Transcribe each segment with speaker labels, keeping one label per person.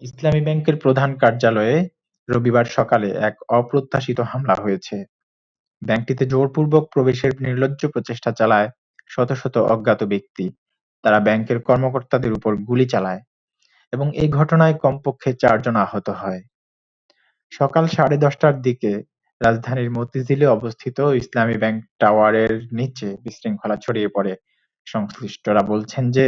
Speaker 1: ইসলামী ব্যাংকের প্রধান কার্যালয়ে রবিবার সকালে এক অপ্রত্যাশিত হামলা হয়েছে। ব্যাংকটিতে জোরপূর্বক প্রবেশের নির্লজ্জ প্রচেষ্টা চালায় শত শত অজ্ঞাত ব্যক্তি। তারা ব্যাংকের কর্মকর্তাদের উপর গুলি চালায় এবং এই ঘটনায় কমপক্ষে ৪ জন আহত হয়। সকাল 10:30টার দিকে রাজধানীর মতিঝিলে অবস্থিত ইসলামী ব্যাংক টাওয়ারের নিচে বিশৃঙ্খলা ছড়িয়ে পড়ে। সংশ্লিষ্টরা বলছেন যে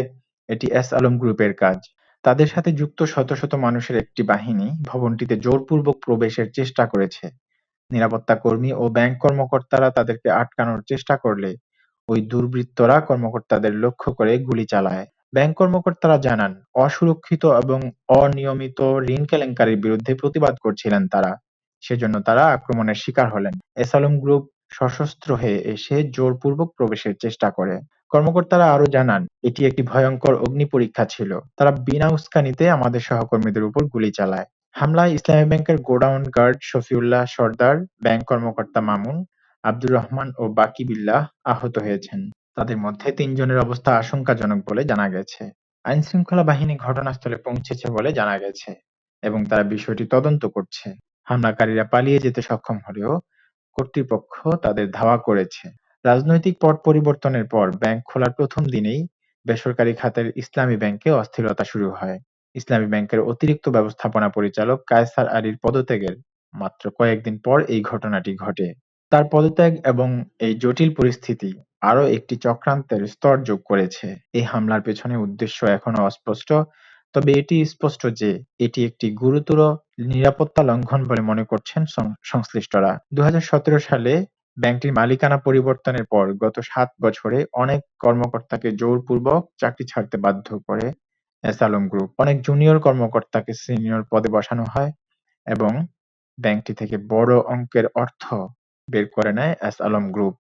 Speaker 1: এটি এস আলম গ্রুপের কাজ। তাদের সাথে যুক্ত শত শত মানুষের একটি বাহিনী ভবনটিতে জোরপূর্বক প্রবেশের চেষ্টা করেছে। নিরাপত্তা কর্মী ও ব্যাংক কর্মকর্তারা তাদেরকে আটকানোর চেষ্টা করলে ওই দুর্বৃত্তরা কর্মকর্তাদের লক্ষ্য করে গুলি চালায়। ব্যাংক কর্মকর্তারা জানান, অসুরক্ষিত এবং অনিয়মিত ঋণ কেলেঙ্কারির বিরুদ্ধে প্রতিবাদ করছিলেন তারা। সেজন্য তারা আক্রমণের শিকার হলেন। এস আলম গ্রুপ সশস্ত্র হয়ে এসে জোরপূর্বক প্রবেশের চেষ্টা করে। কর্মকর্তারা আরো জানান, এটি একটি ভয়ঙ্কর অগ্নিপরীক্ষা ছিল। তারা বিনা উস্কানিতে আমাদের সহকর্মীদের উপর গুলি চালায়। হামলায় ইসলামী ব্যাংকের godown guard Shafiullah Sardar, bank কর্মকর্তা মামুন, আব্দুর রহমান ও বাকি বিল্লাহ আহত হয়েছেন। তাদের মধ্যে ৩ জনের অবস্থা আশঙ্কাজনক বলে জানা গেছে। আইনশৃঙ্খলা বাহিনী ঘটনাস্থলে পৌঁছেছে বলে জানা গেছে এবং তারা বিষয়টি তদন্ত করছে। হামলাকারীরা পালিয়ে যেতে সক্ষম হলেও কর্তৃপক্ষ তাদের ধাওয়া করেছে। রাজনৈতিক পট পরিবর্তনের পর ব্যাংক খোলার প্রথম দিনেই বেসরকারি খাতের ইসলামী ব্যাংকে অস্থিরতা শুরু হয়। ইসলামী ব্যাংকের অতিরিক্ত ব্যবস্থাপনা পরিচালক কায়সার আলীর পদত্যাগের মাত্র কয়েকদিন পর এই ঘটনাটি ঘটে। তার পদত্যাগ এবং এই জটিল পরিস্থিতি আরও একটি চক্রান্তের স্তর যোগ করেছে। এই হামলার পেছনে উদ্দেশ্য এখনো অস্পষ্ট, তবে এটি স্পষ্ট যে এটি একটি গুরুতর নিরাপত্তা লঙ্ঘন বলে মনে করছেন সংশ্লিষ্টরা। ২০১৭ সালে ব্যাংকটির মালিকানা পরিবর্তনের পর গত ৭ বছরে অনেক কর্মকর্তাকে জোরপূর্বক চাকরি ছাড়তে বাধ্য করে এস আলম গ্রুপ। অনেক জুনিয়র কর্মকর্তাকে সিনিয়র পদে বসানো হয় এবং ব্যাংকটি থেকে বড় অঙ্কের অর্থ বের করে নেয় এস আলম গ্রুপ।